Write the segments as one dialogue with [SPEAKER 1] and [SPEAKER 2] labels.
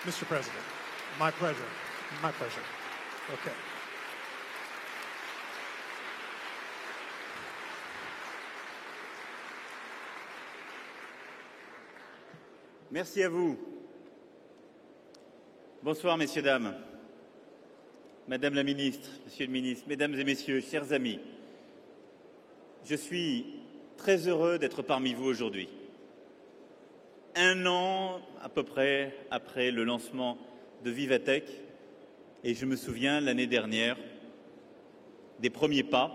[SPEAKER 1] Mr. President, my pleasure. My pleasure. Okay.
[SPEAKER 2] Merci à vous. Bonsoir, messieurs, dames. Madame la ministre, monsieur le ministre, mesdames et messieurs, chers amis, je suis très heureux d'être parmi vous aujourd'hui. Un an à peu près après le lancement de Vivatech, et je me souviens l'année dernière des premiers pas,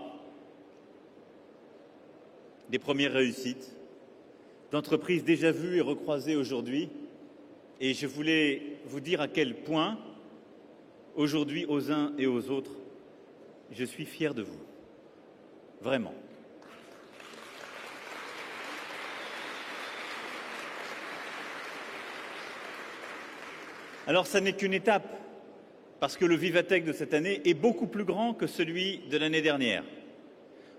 [SPEAKER 2] des premières réussites, d'entreprises déjà vues et recroisées aujourd'hui, et je voulais vous dire à quel point, aujourd'hui, aux uns et aux autres, je suis fier de vous. Vraiment. Alors, ça n'est qu'une étape, parce que le Vivatech de cette année est beaucoup plus grand que celui de l'année dernière,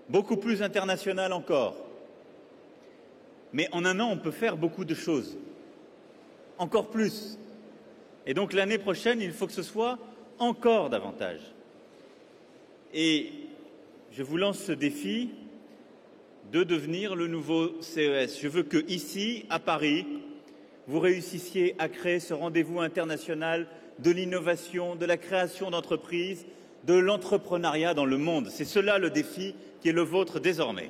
[SPEAKER 2] beaucoup plus international encore. Mais en un an, on peut faire beaucoup de choses, encore plus. Et donc, l'année prochaine, il faut que ce soit encore davantage. Et je vous lance ce défi de devenir le nouveau CES. Je veux que, ici, à Paris, vous réussissiez à créer ce rendez-vous international de l'innovation, de la création d'entreprises, de l'entrepreneuriat dans le monde. C'est cela le défi qui est le vôtre désormais.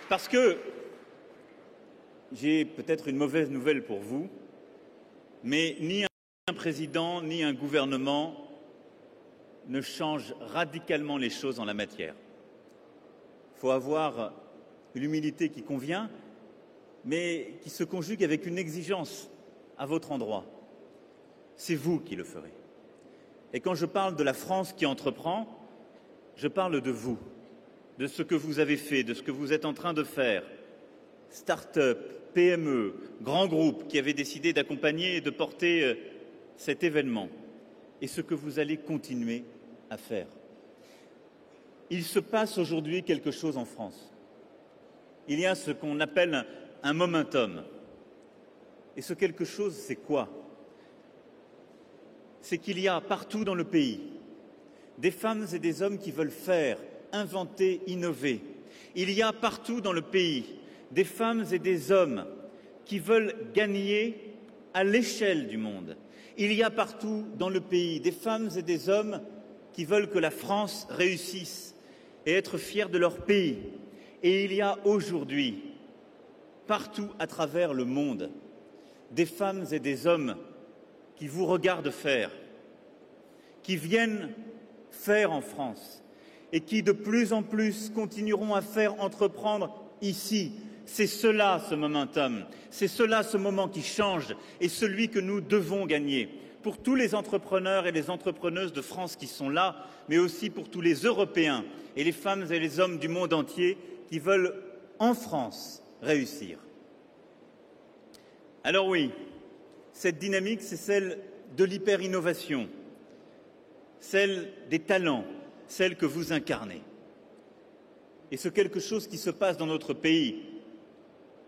[SPEAKER 2] Parce que j'ai peut-être une mauvaise nouvelle pour vous, mais ni un président ni un gouvernement ne change radicalement les choses en la matière. Il faut avoir l'humilité qui convient, mais qui se conjugue avec une exigence à votre endroit. C'est vous qui le ferez. Et quand je parle de la France qui entreprend, je parle de vous, de ce que vous avez fait, de ce que vous êtes en train de faire. Start-up, PME, grands groupes qui avaient décidé d'accompagner et de porter cet événement, et ce que vous allez continuer à faire. Il se passe aujourd'hui quelque chose en France. Il y a ce qu'on appelle un momentum. Et ce quelque chose, c'est quoi? C'est qu'il y a partout dans le pays des femmes et des hommes qui veulent faire, inventer, innover. Il y a partout dans le pays des femmes et des hommes qui veulent gagner à l'échelle du monde. Il y a partout dans le pays des femmes et des hommes qui veulent que la France réussisse et être fiers de leur pays. Et il y a aujourd'hui, partout à travers le monde, des femmes et des hommes qui vous regardent faire, qui viennent faire en France et qui de plus en plus continueront à faire entreprendre ici. C'est cela ce momentum, c'est cela ce moment qui change et celui que nous devons gagner. Pour tous les entrepreneurs et les entrepreneuses de France qui sont là, mais aussi pour tous les Européens et les femmes et les hommes du monde entier qui veulent, en France, réussir. Alors oui, cette dynamique, c'est celle de l'hyper-innovation, celle des talents, celle que vous incarnez. Et ce quelque chose qui se passe dans notre pays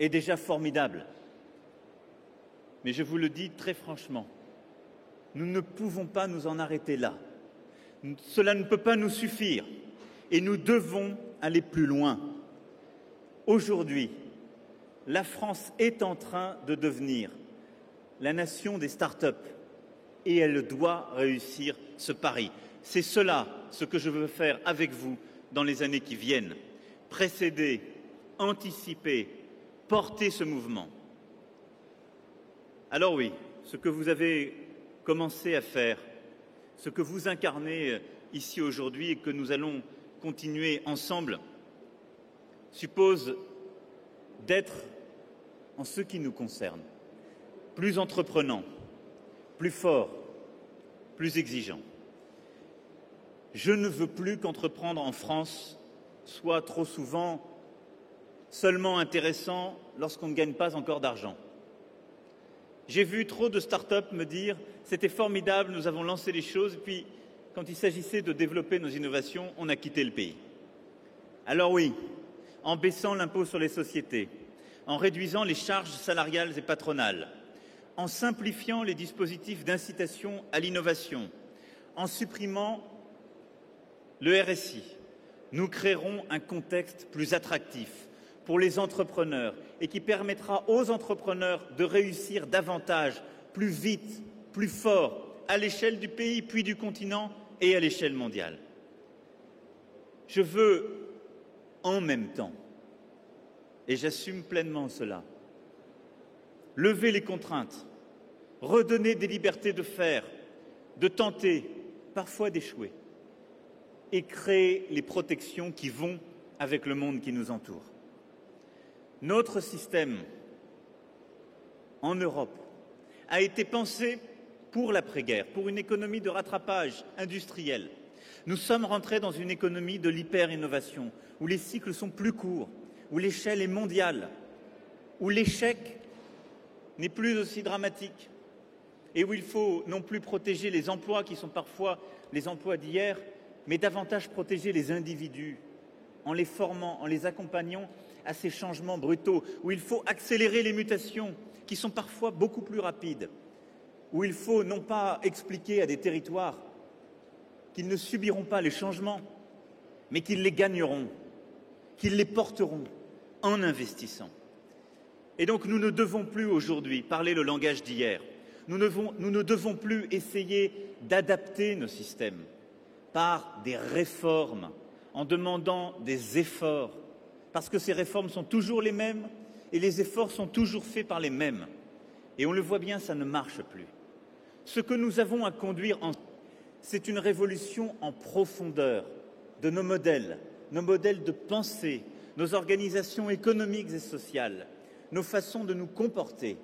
[SPEAKER 2] est déjà formidable. Mais je vous le dis très franchement, nous ne pouvons pas nous en arrêter là. Cela ne peut pas nous suffire et nous devons aller plus loin. Aujourd'hui, la France est en train de devenir la nation des start-up et elle doit réussir ce pari. C'est cela ce que je veux faire avec vous dans les années qui viennent. Précéder, anticiper, porter ce mouvement. Alors oui, ce que vous avez commencé à faire, ce que vous incarnez ici aujourd'hui et que nous allons continuer ensemble, suppose d'être, en ce qui nous concerne, plus entreprenant, plus fort, plus exigeant. Je ne veux plus qu'entreprendre en France soit trop souvent seulement intéressant lorsqu'on ne gagne pas encore d'argent. J'ai vu trop de start-up me dire « c'était formidable, nous avons lancé les choses, et puis quand il s'agissait de développer nos innovations, on a quitté le pays ». Alors oui, en baissant l'impôt sur les sociétés, en réduisant les charges salariales et patronales, en simplifiant les dispositifs d'incitation à l'innovation, en supprimant le RSI, nous créerons un contexte plus attractif pour les entrepreneurs et qui permettra aux entrepreneurs de réussir davantage, plus vite, plus fort, à l'échelle du pays, puis du continent et à l'échelle mondiale. Je veux en même temps, et j'assume pleinement cela, lever les contraintes, redonner des libertés de faire, de tenter, parfois d'échouer, et créer les protections qui vont avec le monde qui nous entoure. Notre système en Europe a été pensé pour l'après-guerre, pour une économie de rattrapage industriel. Nous sommes rentrés dans une économie de l'hyper-innovation, où les cycles sont plus courts, où l'échelle est mondiale, où l'échec n'est plus aussi dramatique et où il faut non plus protéger les emplois qui sont parfois les emplois d'hier, mais davantage protéger les individus en les formant, en les accompagnant à ces changements brutaux, où il faut accélérer les mutations qui sont parfois beaucoup plus rapides, où il faut non pas expliquer à des territoires qu'ils ne subiront pas les changements, mais qu'ils les gagneront, qu'ils les porteront en investissant. Et donc nous ne devons plus aujourd'hui parler le langage d'hier. Nous ne devons plus essayer d'adapter nos systèmes par des réformes, en demandant des efforts, parce que ces réformes sont toujours les mêmes et les efforts sont toujours faits par les mêmes. Et on le voit bien, ça ne marche plus. Ce que nous avons à conduire, c'est une révolution en profondeur de nos modèles de pensée, nos organisations économiques et sociales, nos façons de nous comporter.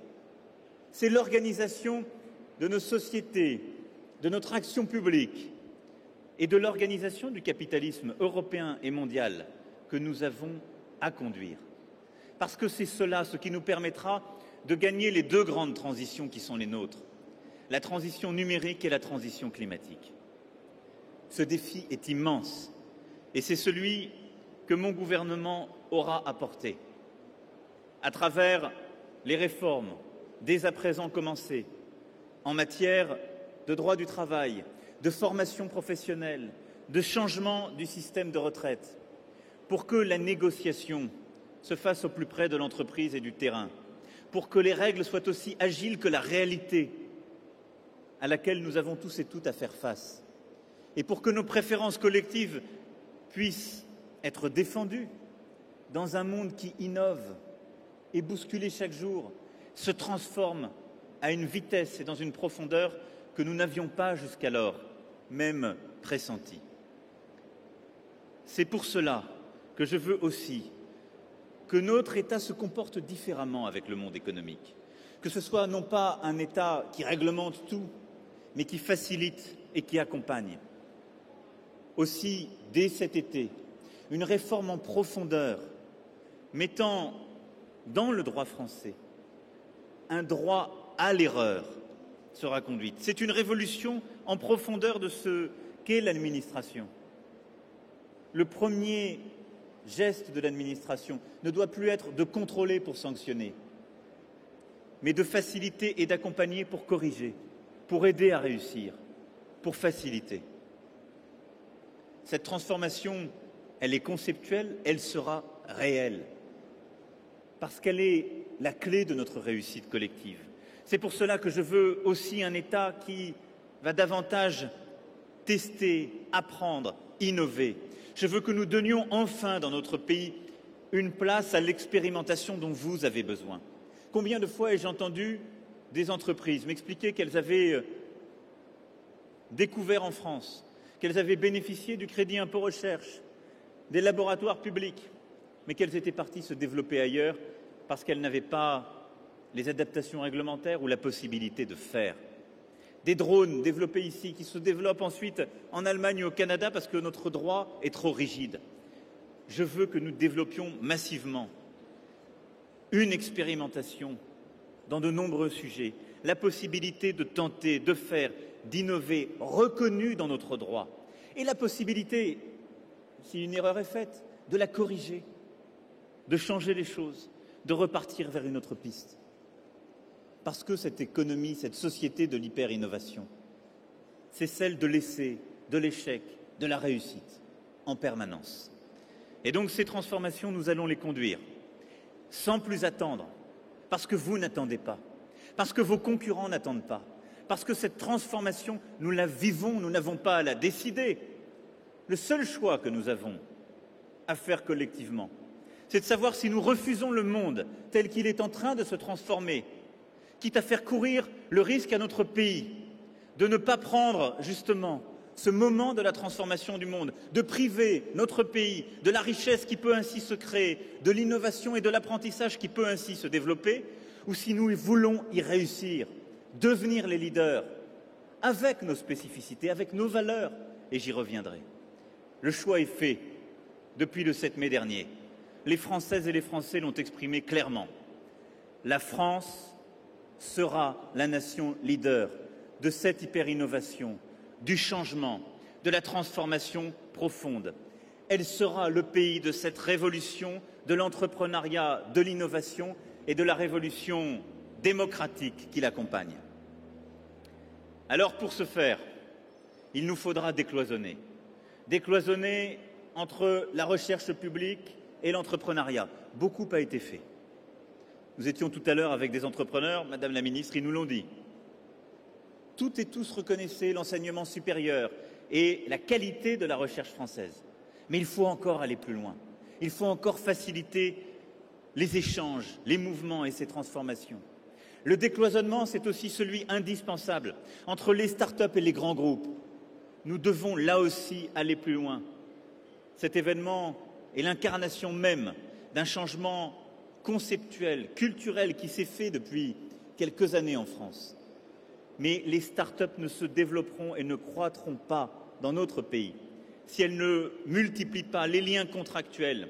[SPEAKER 2] C'est l'organisation de nos sociétés, de notre action publique et de l'organisation du capitalisme européen et mondial que nous avons à conduire. Parce que c'est cela ce qui nous permettra de gagner les deux grandes transitions qui sont les nôtres, la transition numérique et la transition climatique. Ce défi est immense et c'est celui que mon gouvernement aura à porter à travers les réformes dès à présent commencées en matière de droit du travail, de formation professionnelle, de changement du système de retraite, pour que la négociation se fasse au plus près de l'entreprise et du terrain, pour que les règles soient aussi agiles que la réalité à laquelle nous avons tous et toutes à faire face, et pour que nos préférences collectives puissent être défendues dans un monde qui innove et bousculé chaque jour, se transforme à une vitesse et dans une profondeur que nous n'avions pas jusqu'alors même pressenties. C'est pour cela que je veux aussi que notre État se comporte différemment avec le monde économique, que ce soit non pas un État qui réglemente tout, mais qui facilite et qui accompagne. Aussi, dès cet été, une réforme en profondeur mettant dans le droit français un droit à l'erreur sera conduite. C'est une révolution en profondeur de ce qu'est l'administration. Le premier geste de l'administration ne doit plus être de contrôler pour sanctionner, mais de faciliter et d'accompagner pour corriger, pour aider à réussir, pour faciliter. Cette transformation, elle est conceptuelle, elle sera réelle, parce qu'elle est la clé de notre réussite collective. C'est pour cela que je veux aussi un État qui va davantage tester, apprendre, innover. Je veux que nous donnions enfin dans notre pays une place à l'expérimentation dont vous avez besoin. Combien de fois ai-je entendu des entreprises m'expliquer qu'elles avaient découvert en France, qu'elles avaient bénéficié du crédit impôt recherche, des laboratoires publics, mais qu'elles étaient parties se développer ailleurs parce qu'elles n'avaient pas les adaptations réglementaires ou la possibilité de faire. Des drones développés ici qui se développent ensuite en Allemagne ou au Canada parce que notre droit est trop rigide. Je veux que nous développions massivement une expérimentation dans de nombreux sujets, la possibilité de tenter, de faire, d'innover, reconnue dans notre droit, et la possibilité, si une erreur est faite, de la corriger, de changer les choses, de repartir vers une autre piste. Parce que cette économie, cette société de l'hyper-innovation, c'est celle de l'essai, de l'échec, de la réussite, en permanence. Et donc ces transformations, nous allons les conduire, sans plus attendre, parce que vous n'attendez pas, parce que vos concurrents n'attendent pas, parce que cette transformation, nous la vivons, nous n'avons pas à la décider. Le seul choix que nous avons à faire collectivement, c'est de savoir si nous refusons le monde tel qu'il est en train de se transformer, quitte à faire courir le risque à notre pays de ne pas prendre justement ce moment de la transformation du monde, de priver notre pays de la richesse qui peut ainsi se créer, de l'innovation et de l'apprentissage qui peut ainsi se développer, ou si nous voulons y réussir, devenir les leaders avec nos spécificités, avec nos valeurs, et j'y reviendrai. Le choix est fait depuis le 7 mai dernier. Les Françaises et les Français l'ont exprimé clairement. La France sera la nation leader de cette hyper-innovation, du changement, de la transformation profonde. Elle sera le pays de cette révolution de l'entrepreneuriat, de l'innovation et de la révolution démocratique qui l'accompagne. Alors pour ce faire, il nous faudra décloisonner. Décloisonner entre la recherche publique et l'entrepreneuriat. Beaucoup a été fait. Nous étions tout à l'heure avec des entrepreneurs, Madame la Ministre, ils nous l'ont dit. Toutes et tous reconnaissaient l'enseignement supérieur et la qualité de la recherche française. Mais il faut encore aller plus loin. Il faut encore faciliter les échanges, les mouvements et ces transformations. Le décloisonnement, c'est aussi celui indispensable entre les start-up et les grands groupes. Nous devons là aussi aller plus loin. Cet événement est l'incarnation même d'un changement conceptuel, culturel qui s'est fait depuis quelques années en France. Mais les start-up ne se développeront et ne croîtront pas dans notre pays si elles ne multiplient pas les liens contractuels,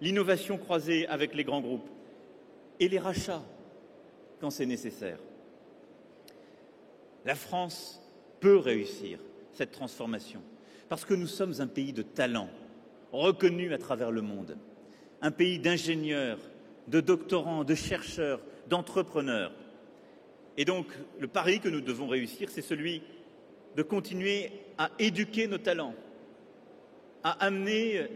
[SPEAKER 2] l'innovation croisée avec les grands groupes et les rachats quand c'est nécessaire. La France peut réussir cette transformation parce que nous sommes un pays de talent, reconnu à travers le monde, un pays d'ingénieurs, de doctorants, de chercheurs, d'entrepreneurs. Et donc, le pari que nous devons réussir, c'est celui de continuer à éduquer nos talents, à amener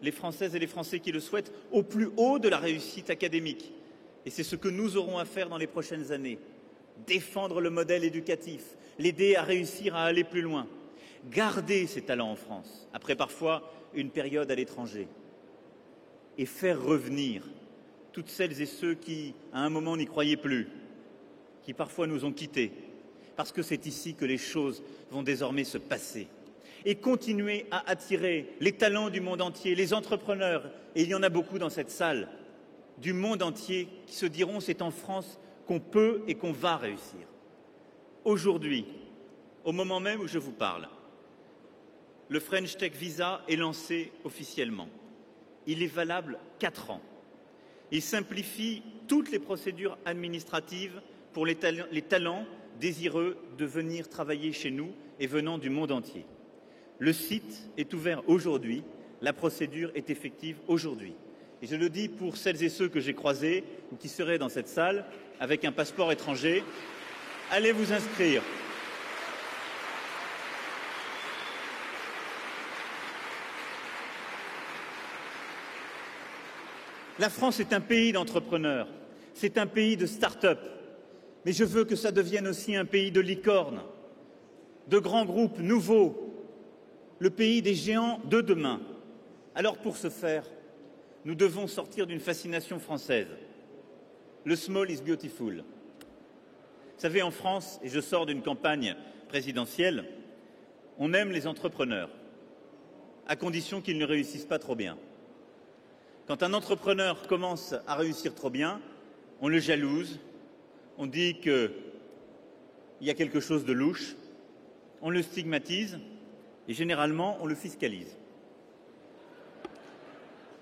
[SPEAKER 2] les Françaises et les Français qui le souhaitent au plus haut de la réussite académique. Et c'est ce que nous aurons à faire dans les prochaines années. Défendre le modèle éducatif, l'aider à réussir à aller plus loin, garder ses talents en France, après parfois une période à l'étranger, et faire revenir toutes celles et ceux qui, à un moment, n'y croyaient plus, qui parfois nous ont quittés, parce que c'est ici que les choses vont désormais se passer. Et continuer à attirer les talents du monde entier, les entrepreneurs, et il y en a beaucoup dans cette salle, du monde entier, qui se diront c'est en France qu'on peut et qu'on va réussir. Aujourd'hui, au moment même où je vous parle, le French Tech Visa est lancé officiellement. Il est valable 4 ans. Il simplifie toutes les procédures administratives pour les talents désireux de venir travailler chez nous et venant du monde entier. Le site est ouvert aujourd'hui, la procédure est effective aujourd'hui. Et je le dis pour celles et ceux que j'ai croisés ou qui seraient dans cette salle avec un passeport étranger, allez vous inscrire. La France est un pays d'entrepreneurs, c'est un pays de start-up, mais je veux que ça devienne aussi un pays de licornes, de grands groupes nouveaux, le pays des géants de demain. Alors pour ce faire, nous devons sortir d'une fascination française. Le small is beautiful. Vous savez, en France, et je sors d'une campagne présidentielle, on aime les entrepreneurs, à condition qu'ils ne réussissent pas trop bien. Quand un entrepreneur commence à réussir trop bien, on le jalouse, on dit qu'il y a quelque chose de louche, on le stigmatise et généralement on le fiscalise.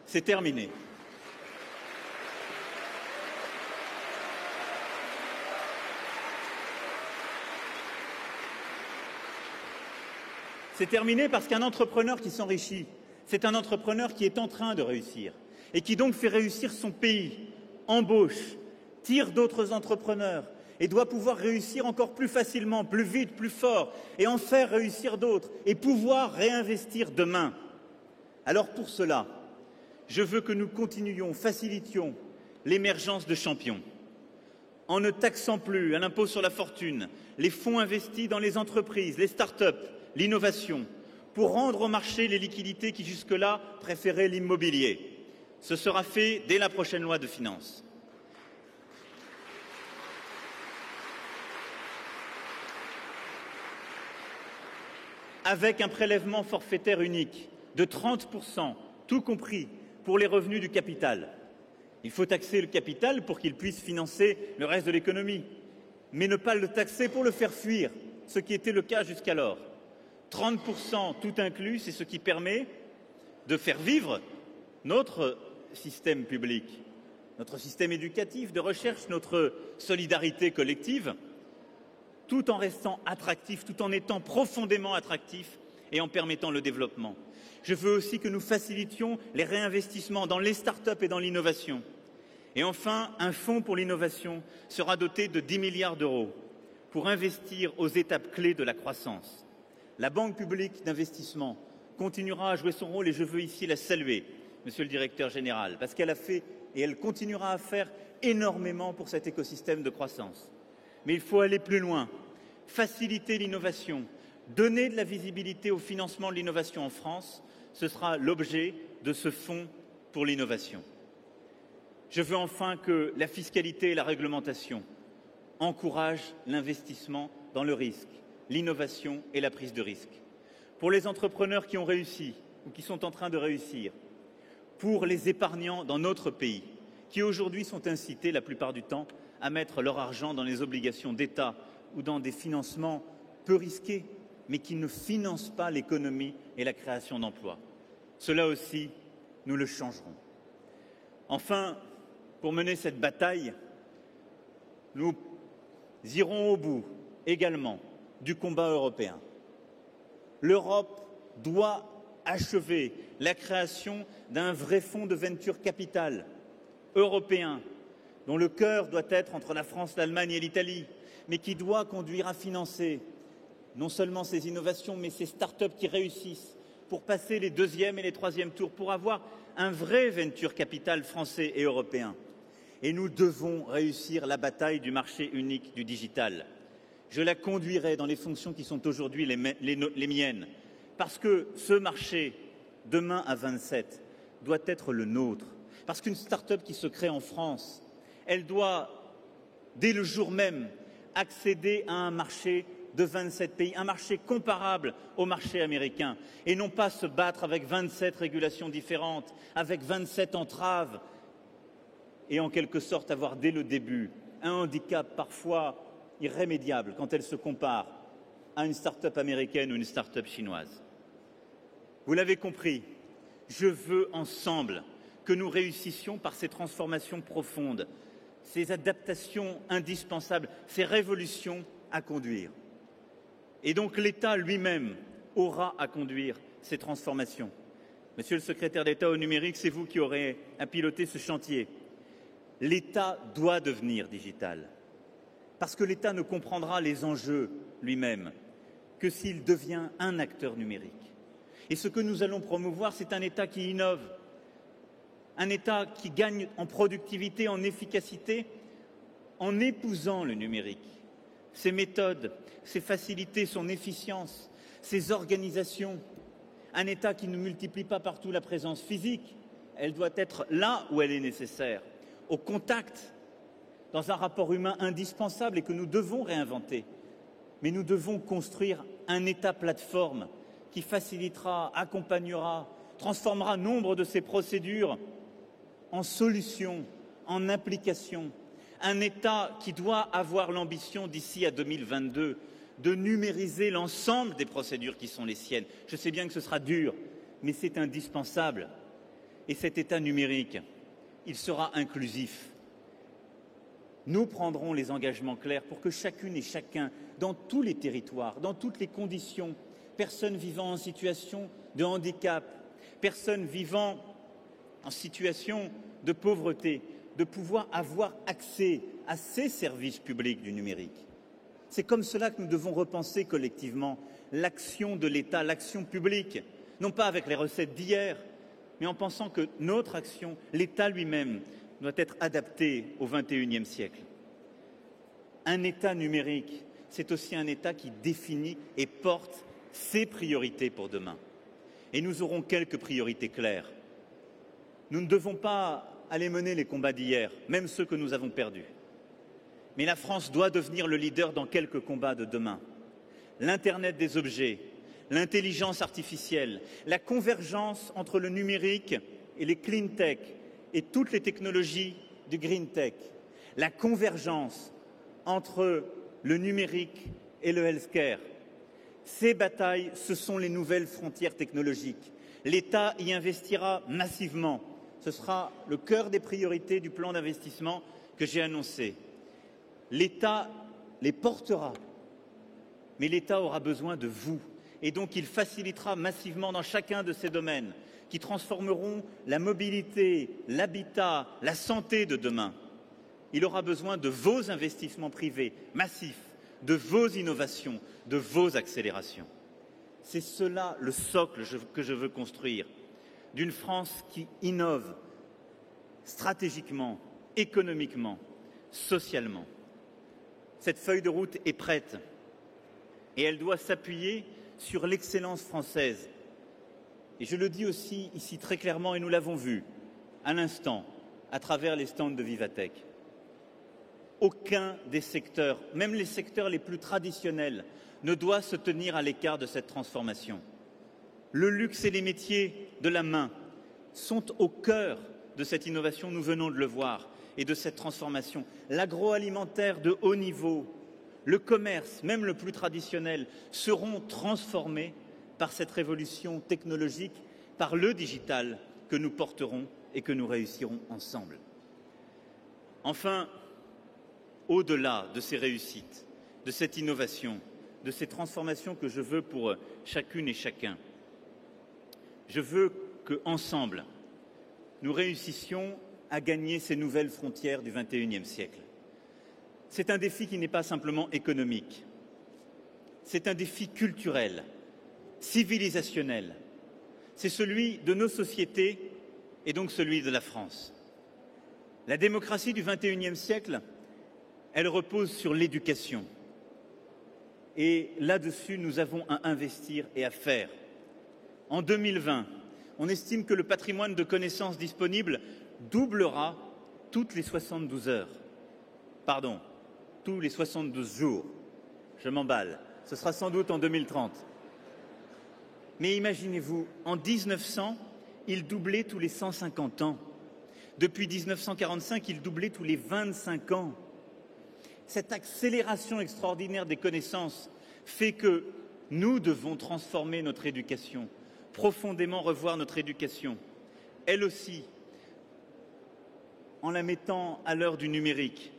[SPEAKER 2] C'est terminé. C'est terminé parce qu'un entrepreneur qui s'enrichit, c'est un entrepreneur qui est en train de réussir. et qui donc fait réussir son pays, embauche, tire d'autres entrepreneurs et doit pouvoir réussir encore plus facilement, plus vite, plus fort, et en faire réussir d'autres, et pouvoir réinvestir demain. Alors pour cela, je veux que nous continuions, facilitions l'émergence de champions, en ne taxant plus à l'impôt sur la fortune les fonds investis dans les entreprises, les start-up, l'innovation, pour rendre au marché les liquidités qui jusque-là préféraient l'immobilier. Ce sera fait dès la prochaine loi de finances. Avec un prélèvement forfaitaire unique de 30%, tout compris, pour les revenus du capital. Il faut taxer le capital pour qu'il puisse financer le reste de l'économie, mais ne pas le taxer pour le faire fuir, ce qui était le cas jusqu'alors. 30% tout inclus, c'est ce qui permet de faire vivre notre système public, notre système éducatif, de recherche, notre solidarité collective, tout en restant attractif, tout en étant profondément attractif et en permettant le développement. Je veux aussi que nous facilitions les réinvestissements dans les start-up et dans l'innovation. Et enfin, un fonds pour l'innovation sera doté de 10 milliards d'euros pour investir aux étapes clés de la croissance. La Banque publique d'investissement continuera à jouer son rôle et je veux ici la saluer, Monsieur le Directeur général, parce qu'elle a fait et elle continuera à faire énormément pour cet écosystème de croissance. Mais il faut aller plus loin, faciliter l'innovation, donner de la visibilité au financement de l'innovation en France. Ce sera l'objet de ce fonds pour l'innovation. Je veux enfin que la fiscalité et la réglementation encouragent l'investissement dans le risque, l'innovation et la prise de risque. Pour les entrepreneurs qui ont réussi ou qui sont en train de réussir, pour les épargnants dans notre pays, qui aujourd'hui sont incités la plupart du temps à mettre leur argent dans les obligations d'État ou dans des financements peu risqués, mais qui ne financent pas l'économie et la création d'emplois. Cela aussi, nous le changerons. Enfin, pour mener cette bataille, nous irons au bout également du combat européen. L'Europe doit achever la création d'un vrai fonds de venture capital européen, dont le cœur doit être entre la France, l'Allemagne et l'Italie, mais qui doit conduire à financer non seulement ces innovations, mais ces start-up qui réussissent pour passer les deuxième et les troisième tours, pour avoir un vrai venture capital français et européen. Et nous devons réussir la bataille du marché unique du digital. Je la conduirai dans les fonctions qui sont aujourd'hui les miennes, parce que ce marché, demain à 27, doit être le nôtre. Parce qu'une start-up qui se crée en France, elle doit, dès le jour même, accéder à un marché de 27 pays, un marché comparable au marché américain, et non pas se battre avec 27 régulations différentes, avec 27 entraves, et en quelque sorte avoir dès le début un handicap parfois irrémédiable quand elle se compare à une start-up américaine ou une start-up chinoise. Vous l'avez compris, je veux ensemble que nous réussissions par ces transformations profondes, ces adaptations indispensables, ces révolutions à conduire. Et donc l'État lui-même aura à conduire ces transformations. Monsieur le secrétaire d'État au numérique, c'est vous qui aurez à piloter ce chantier. L'État doit devenir digital, parce que l'État ne comprendra les enjeux lui-même que s'il devient un acteur numérique. Et ce que nous allons promouvoir, c'est un État qui innove, un État qui gagne en productivité, en efficacité, en épousant le numérique, ses méthodes, ses facilités, son efficience, ses organisations. Un État qui ne multiplie pas partout la présence physique, elle doit être là où elle est nécessaire, au contact, dans un rapport humain indispensable et que nous devons réinventer. Mais nous devons construire un État plateforme qui facilitera, accompagnera, transformera nombre de ces procédures en solutions, en applications. Un État qui doit avoir l'ambition d'ici à 2022 de numériser l'ensemble des procédures qui sont les siennes. Je sais bien que ce sera dur, mais c'est indispensable. Et cet État numérique, il sera inclusif. Nous prendrons les engagements clairs pour que chacune et chacun, dans tous les territoires, dans toutes les conditions, personnes vivant en situation de handicap, personnes vivant en situation de pauvreté, de pouvoir avoir accès à ces services publics du numérique. C'est comme cela que nous devons repenser collectivement l'action de l'État, l'action publique, non pas avec les recettes d'hier, mais en pensant que notre action, l'État lui-même, doit être adapté au XXIe siècle. Un État numérique, c'est aussi un État qui définit et porte ses priorités pour demain. Et nous aurons quelques priorités claires. Nous ne devons pas aller mener les combats d'hier, même ceux que nous avons perdus. Mais la France doit devenir le leader dans quelques combats de demain. L'Internet des objets, l'intelligence artificielle, la convergence entre le numérique et les clean tech et toutes les technologies du green tech, la convergence entre le numérique et le healthcare. Ces batailles, ce sont les nouvelles frontières technologiques. L'État y investira massivement. Ce sera le cœur des priorités du plan d'investissement que j'ai annoncé. L'État les portera, mais l'État aura besoin de vous. Et donc il facilitera massivement dans chacun de ces domaines qui transformeront la mobilité, l'habitat, la santé de demain. Il aura besoin de vos investissements privés massifs, de vos innovations, de vos accélérations. C'est cela le socle que je veux construire, d'une France qui innove stratégiquement, économiquement, socialement. Cette feuille de route est prête et elle doit s'appuyer sur l'excellence française. Et je le dis aussi ici très clairement, et nous l'avons vu à l'instant à travers les stands de Vivatech. Aucun des secteurs, même les secteurs les plus traditionnels, ne doit se tenir à l'écart de cette transformation. Le luxe et les métiers de la main sont au cœur de cette innovation, nous venons de le voir, et de cette transformation. L'agroalimentaire de haut niveau, le commerce, même le plus traditionnel, seront transformés par cette révolution technologique, par le digital que nous porterons et que nous réussirons ensemble. Enfin, au-delà de ces réussites, de cette innovation, de ces transformations que je veux pour chacune et chacun, je veux qu'ensemble, nous réussissions à gagner ces nouvelles frontières du XXIe siècle. C'est un défi qui n'est pas simplement économique, c'est un défi culturel, civilisationnel. C'est celui de nos sociétés et donc celui de la France. La démocratie du XXIe siècle, elle repose sur l'éducation. Et là-dessus, nous avons à investir et à faire. En 2020, on estime que le patrimoine de connaissances disponibles doublera toutes les 72 heures. Pardon, tous les 72 jours. Je m'emballe. Ce sera sans doute en 2030. Mais imaginez-vous, en 1900, il doublait tous les 150 ans. Depuis 1945, il doublait tous les 25 ans. Cette accélération extraordinaire des connaissances fait que nous devons transformer notre éducation, profondément revoir notre éducation, elle aussi, en la mettant à l'heure du numérique,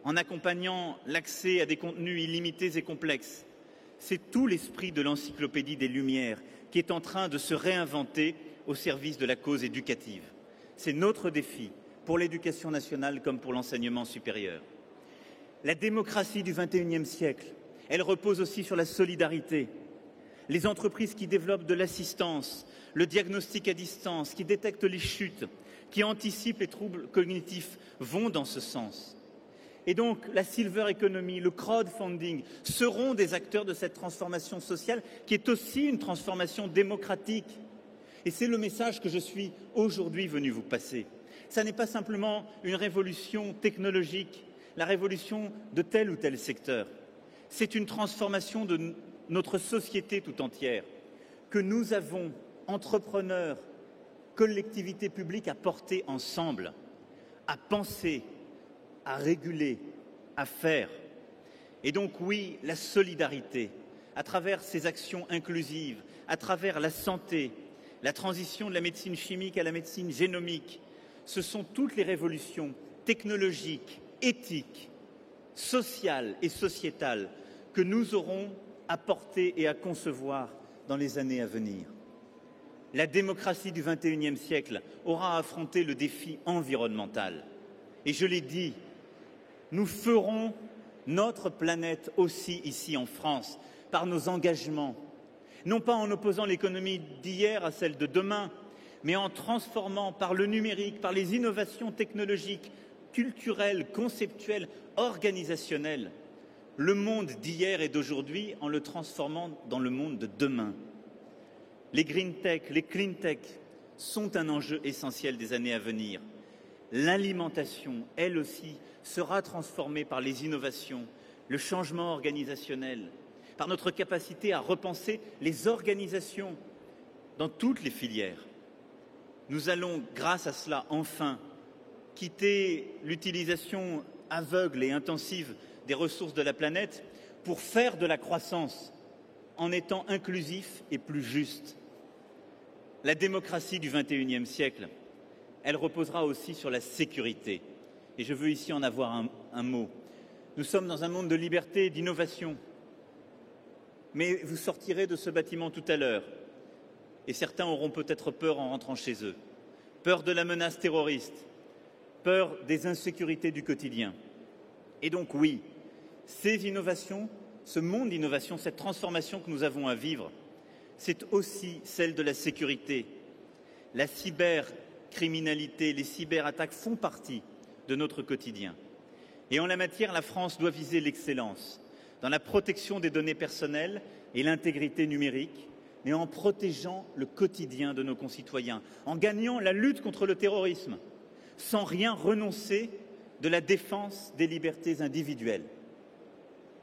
[SPEAKER 2] en accompagnant l'accès à des contenus illimités et complexes. C'est tout l'esprit de l'encyclopédie des Lumières qui est en train de se réinventer au service de la cause éducative. C'est notre défi pour l'éducation nationale comme pour l'enseignement supérieur. La démocratie du XXIe siècle, elle repose aussi sur la solidarité. Les entreprises qui développent de l'assistance, le diagnostic à distance, qui détectent les chutes, qui anticipent les troubles cognitifs, vont dans ce sens. Et donc, la silver economy, le crowdfunding seront des acteurs de cette transformation sociale qui est aussi une transformation démocratique. Et c'est le message que je suis aujourd'hui venu vous passer. Ça n'est pas simplement une révolution technologique, la révolution de tel ou tel secteur. C'est une transformation de notre société tout entière que nous avons, entrepreneurs, collectivités publiques, à porter ensemble, à penser, à réguler, à faire. Et donc oui, la solidarité, à travers ces actions inclusives, à travers la santé, la transition de la médecine chimique à la médecine génomique, ce sont toutes les révolutions technologiques, éthiques, sociales et sociétales que nous aurons à porter et à concevoir dans les années à venir. La démocratie du XXIe siècle aura à affronter le défi environnemental. Et je l'ai dit, nous ferons notre planète aussi ici en France, par nos engagements, non pas en opposant l'économie d'hier à celle de demain, mais en transformant par le numérique, par les innovations technologiques, culturelles, conceptuelles, organisationnelles, le monde d'hier et d'aujourd'hui en le transformant dans le monde de demain. Les green tech, les clean tech sont un enjeu essentiel des années à venir. L'alimentation, elle aussi, sera transformée par les innovations, le changement organisationnel, par notre capacité à repenser les organisations dans toutes les filières. Nous allons, grâce à cela, enfin, quitter l'utilisation aveugle et intensive des ressources de la planète pour faire de la croissance en étant inclusif et plus juste. La démocratie du XXIe siècle, elle reposera aussi sur la sécurité. Et je veux ici en avoir un mot. Nous sommes dans un monde de liberté et d'innovation. Mais vous sortirez de ce bâtiment tout à l'heure et certains auront peut-être peur en rentrant chez eux. Peur de la menace terroriste, peur des insécurités du quotidien. Et donc oui, ces innovations, ce monde d'innovation, cette transformation que nous avons à vivre, c'est aussi celle de la sécurité. La cybercriminalité, les cyberattaques font partie de notre quotidien. Et en la matière, la France doit viser l'excellence dans la protection des données personnelles et l'intégrité numérique, mais en protégeant le quotidien de nos concitoyens, en gagnant la lutte contre le terrorisme, sans rien renoncer de la défense des libertés individuelles.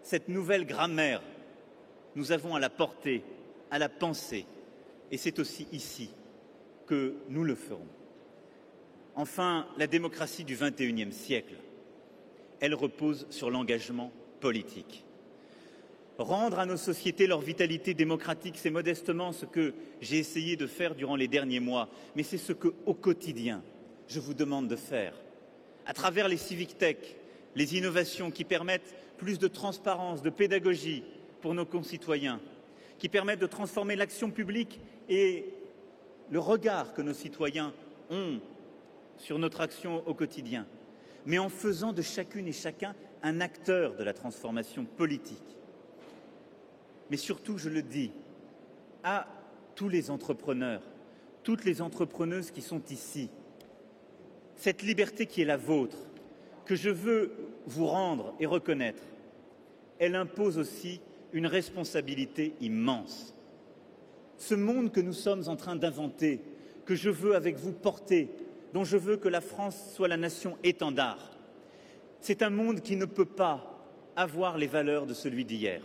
[SPEAKER 2] Cette nouvelle grammaire, nous avons à la porter, à la penser, et c'est aussi ici que nous le ferons. Enfin, la démocratie du XXIe siècle, elle repose sur l'engagement politique. Rendre à nos sociétés leur vitalité démocratique, c'est modestement ce que j'ai essayé de faire durant les derniers mois, mais c'est ce que, au quotidien, je vous demande de faire. À travers les civic tech, les innovations qui permettent plus de transparence, de pédagogie pour nos concitoyens, qui permettent de transformer l'action publique et le regard que nos citoyens ont sur notre action au quotidien, mais en faisant de chacune et chacun un acteur de la transformation politique. Mais surtout, je le dis, à tous les entrepreneurs, toutes les entrepreneuses qui sont ici, cette liberté qui est la vôtre, que je veux vous rendre et reconnaître, elle impose aussi une responsabilité immense. Ce monde que nous sommes en train d'inventer, que je veux avec vous porter, dont je veux que la France soit la nation étendard, c'est un monde qui ne peut pas avoir les valeurs de celui d'hier.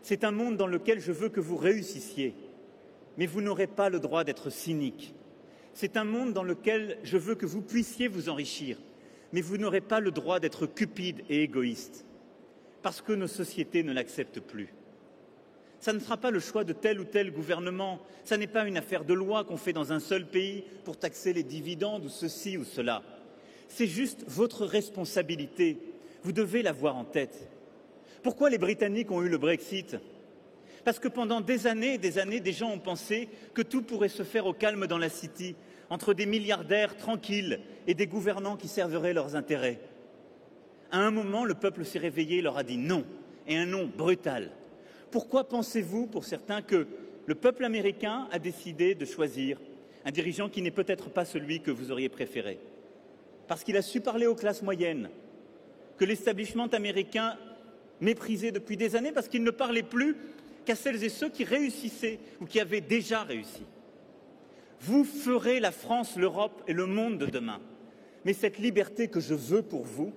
[SPEAKER 2] C'est un monde dans lequel je veux que vous réussissiez, mais vous n'aurez pas le droit d'être cynique. C'est un monde dans lequel je veux que vous puissiez vous enrichir, mais vous n'aurez pas le droit d'être cupide et égoïste, parce que nos sociétés ne l'acceptent plus. Ça ne sera pas le choix de tel ou tel gouvernement, ça n'est pas une affaire de loi qu'on fait dans un seul pays pour taxer les dividendes ou ceci ou cela. C'est juste votre responsabilité, vous devez l'avoir en tête. Pourquoi les Britanniques ont eu le Brexit? Parce que pendant des années, des gens ont pensé que tout pourrait se faire au calme dans la City, entre des milliardaires tranquilles et des gouvernants qui serveraient leurs intérêts. À un moment, le peuple s'est réveillé et leur a dit non, et un non brutal. Pourquoi pensez-vous, pour certains, que le peuple américain a décidé de choisir un dirigeant qui n'est peut-être pas celui que vous auriez préféré? Parce qu'il a su parler aux classes moyennes, que l'establishment américain méprisé depuis des années parce qu'il ne parlait plus qu'à celles et ceux qui réussissaient ou qui avaient déjà réussi. Vous ferez la France, l'Europe et le monde de demain. Mais cette liberté que je veux pour vous,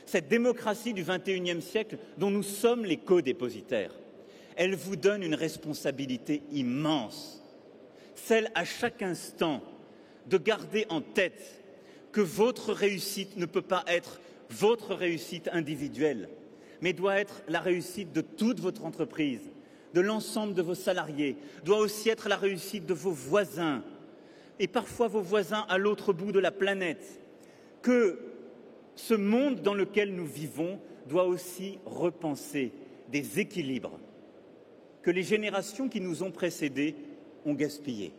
[SPEAKER 2] cette démocratie du XXIe siècle dont nous sommes les co-dépositaires, elle vous donne une responsabilité immense, celle à chaque instant de garder en tête que votre réussite ne peut pas être votre réussite individuelle, mais doit être la réussite de toute votre entreprise, de l'ensemble de vos salariés, doit aussi être la réussite de vos voisins, et parfois vos voisins à l'autre bout de la planète, que ce monde dans lequel nous vivons doit aussi repenser des équilibres que les générations qui nous ont précédés ont gaspillés.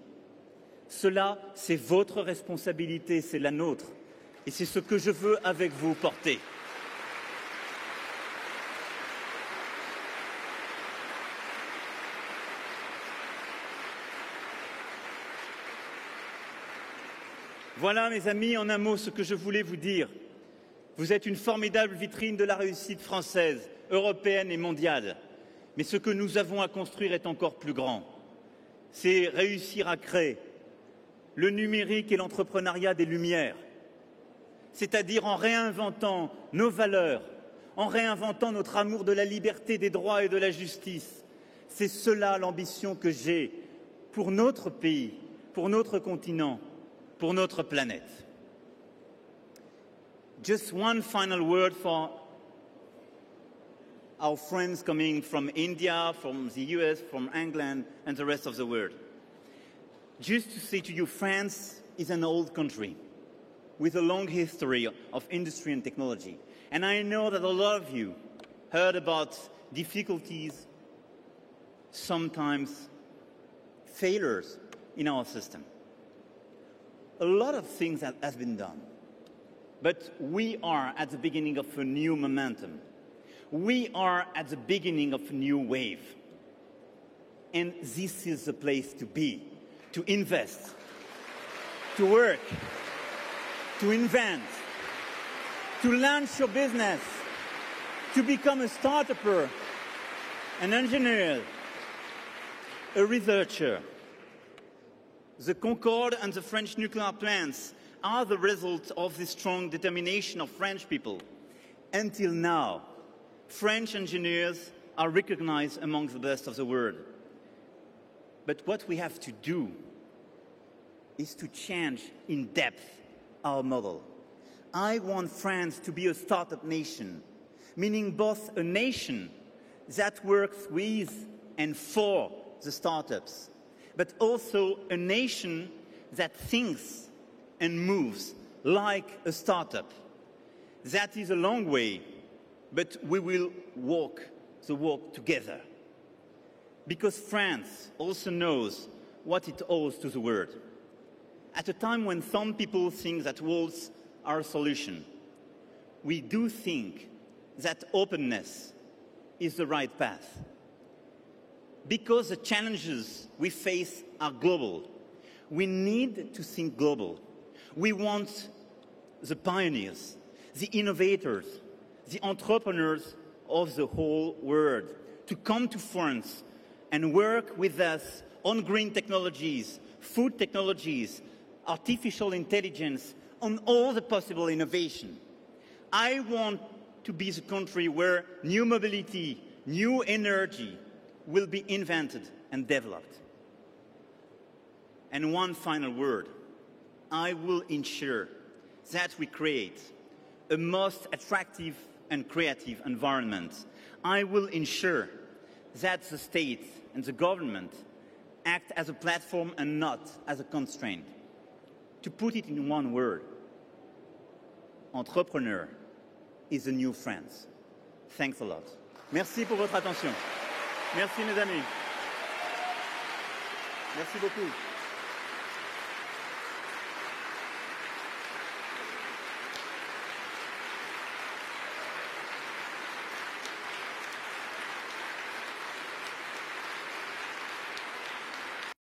[SPEAKER 2] Cela, c'est votre responsabilité, c'est la nôtre. Et c'est ce que je veux avec vous porter. Voilà, mes amis, en un mot, ce que je voulais vous dire. Vous êtes une formidable vitrine de la réussite française, européenne et mondiale. Mais ce que nous avons à construire est encore plus grand. C'est réussir à créer le numérique et l'entrepreneuriat des Lumières, c'est-à-dire en réinventant nos valeurs, en réinventant notre amour de la liberté, des droits et de la justice. C'est cela l'ambition que j'ai pour notre pays, pour notre continent, pour notre planète. Just one final word for our friends coming from India, from the US, from England, and the rest of the world. Just to say to you, France is an old country with a long history of industry and technology. And I know that a lot of you heard about difficulties, sometimes failures in our system. A lot of things have been done. But we are at the beginning of a new momentum. We are at the beginning of a new wave. And this is the place to be, to invest, to work, to invent, to launch your business, to become a startupper, an engineer, a researcher. The Concorde and the French nuclear plants are the result of the strong determination of French people. Until now, French engineers are recognized among the best of the world. But what we have to do is to change in depth our model. I want France to be a startup nation, meaning both a nation that works with and for the startups, but also a nation that thinks and moves like a startup. That is a long way, but we will walk the walk together. Because France also knows what it owes to the world. At a time when some people think that walls are a solution, we do think that openness is the right path. Because the challenges we face are global, we need to think global. We want the pioneers, the innovators, the entrepreneurs of the whole world to come to France and work with us on green technologies, food technologies, artificial intelligence, on all the possible innovation. I want to be the country where new mobility, new energy will be invented and developed. And one final word. I will ensure that we create a most attractive and creative environment. I will ensure that the state and the government act as a platform and not as a constraint. To put it in one word, entrepreneur is the new France. Thanks a lot. Merci pour votre attention. Merci mes amis. Merci beaucoup.